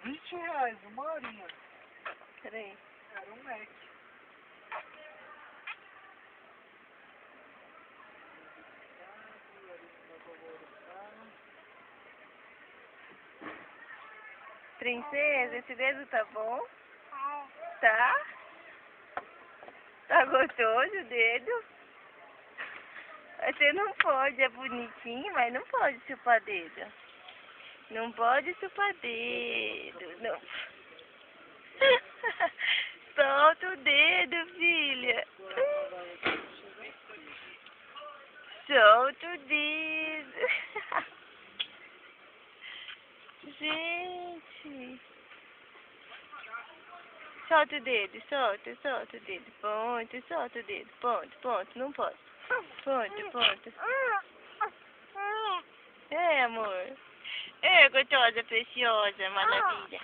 R$20 uma horinha. Peraí. Era um Mac. Princesa, esse dedo tá bom? Tá? Tá gostoso o dedo? Você não pode, é bonitinho, mas não pode chupar dedo. Não pode chupar dedo, não. Solta o dedo, filha. Solta o dedo. Gente. Solta o dedo, solta o dedo. Ponto, solta o dedo. Ponto, não pode. Ponto. É, amor. É, gostosa, preciosa, maravilha.